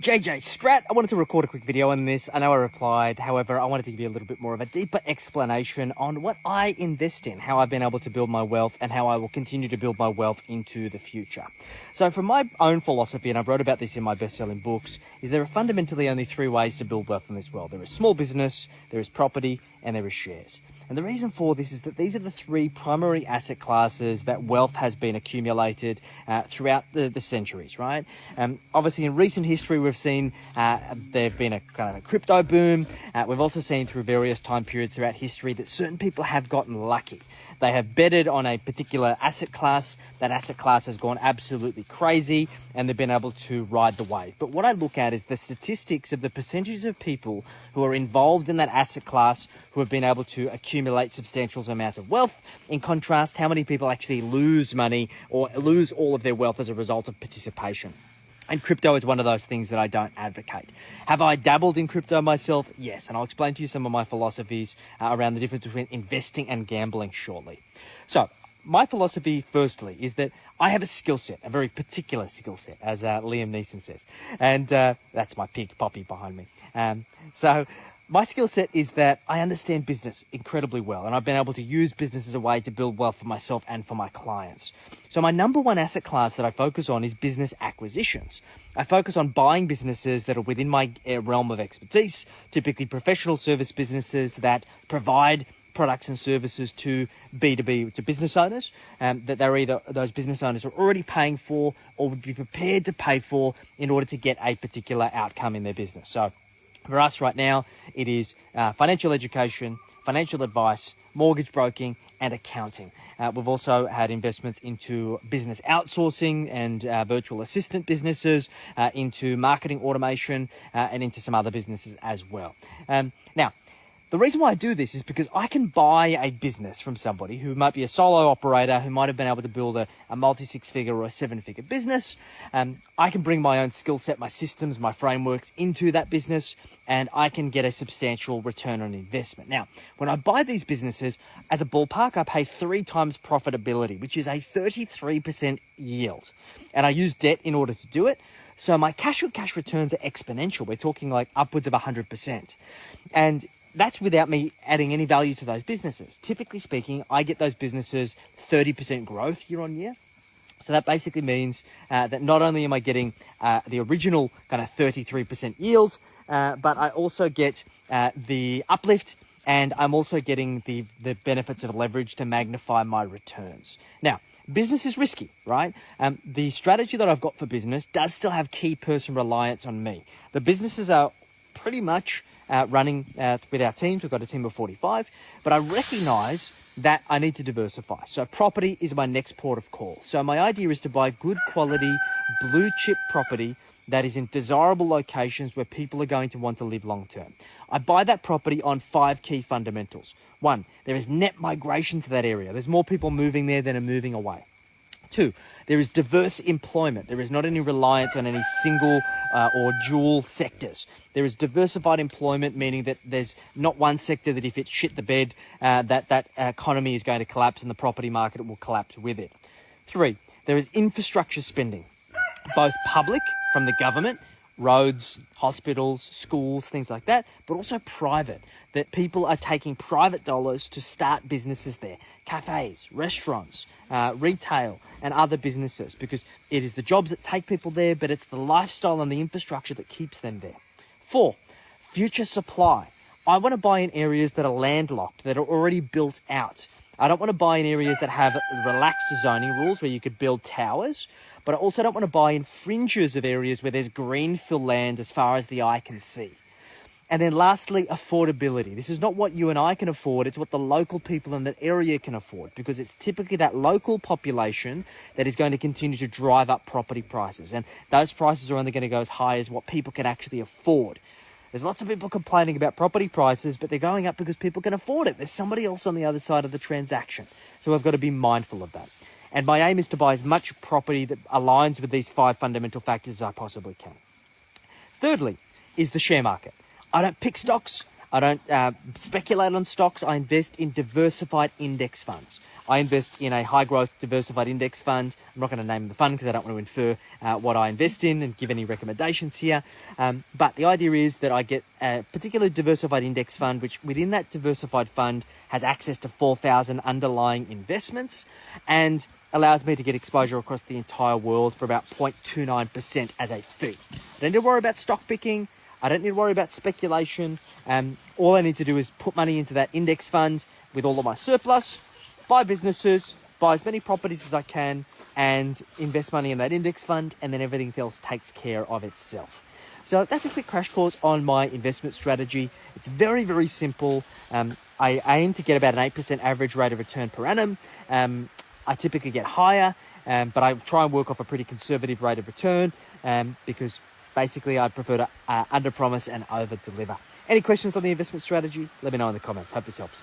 JJ, Spratt, I wanted to record a quick video on this. I know I replied. However, I wanted to give you a little bit more of a deeper explanation on what I invest in, how I've been able to build my wealth, and how I will continue to build my wealth into the future. So from my own philosophy, and I've wrote about this in my best-selling books, is there are fundamentally only three ways to build wealth in this world. There is small business, there is property, and there is shares. And the reason for this is that these are the three primary asset classes that wealth has been accumulated throughout the centuries, right? Obviously, in recent history, we've seen there've been a kind of a crypto boom. We've also seen through various time periods throughout history that certain people have gotten lucky. They have betted on a particular asset class. That asset class has gone absolutely crazy and they've been able to ride the wave. But what I look at is the statistics of the percentages of people who are involved in that asset class who have been able to accumulate substantial amount of wealth. In contrast, how many people actually lose money or lose all of their wealth as a result of participation. And crypto is one of those things that I don't advocate. Have I dabbled in crypto myself? Yes, and I'll explain to you some of my philosophies around the difference between investing and gambling shortly. So, my philosophy, firstly, is that I have a skill set, a very particular skill set, as Liam Neeson says. And that's my pig, Poppy, behind me. So, my skill set is that I understand business incredibly well, and I've been able to use business as a way to build wealth for myself and for my clients. So my number one asset class that I focus on is business acquisitions. I focus on buying businesses that are within my realm of expertise, typically professional service businesses that provide products and services to B2B, to business owners, that they're either those business owners are already paying for or would be prepared to pay for in order to get a particular outcome in their business. So for us right now, it is financial education, financial advice, mortgage broking, and accounting. We've also had investments into business outsourcing and virtual assistant businesses, into marketing automation, and into some other businesses as well. Now, the reason why I do this is because I can buy a business from somebody who might be a solo operator, who might have been able to build a multi-six-figure or a seven-figure business. I can bring my own skill set, my systems, my frameworks into that business, and I can get a substantial return on investment. Now, when I buy these businesses, as a ballpark, I pay 3 times profitability, which is a 33% yield. And I use debt in order to do it. So my cash-on-cash returns are exponential. We're talking like upwards of 100%. And that's without me adding any value to those businesses. Typically speaking, I get those businesses 30% growth year on year. So that basically means that not only am I getting the original kind of 33% yield, but I also get the uplift, and I'm also getting the benefits of leverage to magnify my returns. Now, business is risky, right? The strategy that I've got for business does still have key person reliance on me. The businesses are pretty much running with our teams. We've got a team of 45, but I recognize that I need to diversify. So property is my next port of call. So my idea is to buy good quality blue chip property that is in desirable locations where people are going to want to live long term. I buy that property on 5 key fundamentals. 1, there is net migration to that area. There's more people moving there than are moving away. 2, there is diverse employment. There is not any reliance on any single or dual sectors. There is diversified employment, meaning that there's not one sector that if it shit the bed, that economy is going to collapse and the property market will collapse with it. 3, there is infrastructure spending, both public from the government, roads, hospitals, schools, things like that, but also private, that people are taking private dollars to start businesses there, cafes, restaurants, retail, and other businesses, because it is the jobs that take people there, but it's the lifestyle and the infrastructure that keeps them there. 4, future supply. I want to buy in areas that are landlocked, that are already built out. I don't want to buy in areas that have relaxed zoning rules where you could build towers, but I also don't want to buy in fringes of areas where there's greenfield land as far as the eye can see. And then lastly, affordability. This is not what you and I can afford, it's what the local people in that area can afford, because it's typically that local population that is going to continue to drive up property prices. And those prices are only going to go as high as what people can actually afford. There's lots of people complaining about property prices, but they're going up because people can afford it. There's somebody else on the other side of the transaction. So I've got to be mindful of that. And my aim is to buy as much property that aligns with these 5 fundamental factors as I possibly can. Thirdly is the share market. I don't pick stocks. I don't speculate on stocks. I invest in diversified index funds. I invest in a high growth diversified index fund. I'm not going to name the fund because I don't want to infer what I invest in and give any recommendations here. But the idea is that I get a particular diversified index fund, which within that diversified fund has access to 4,000 underlying investments and allows me to get exposure across the entire world for about 0.29% as a fee. I don't need to worry about stock picking. I don't need to worry about speculation. All I need to do is put money into that index fund with all of my surplus, buy businesses, buy as many properties as I can, and invest money in that index fund, and then everything else takes care of itself. So that's a quick crash course on my investment strategy. It's very, very simple. I aim to get about an 8% average rate of return per annum. I typically get higher, but I try and work off a pretty conservative rate of return because basically I prefer to under-promise and over-deliver. Any questions on the investment strategy? Let me know in the comments. Hope this helps.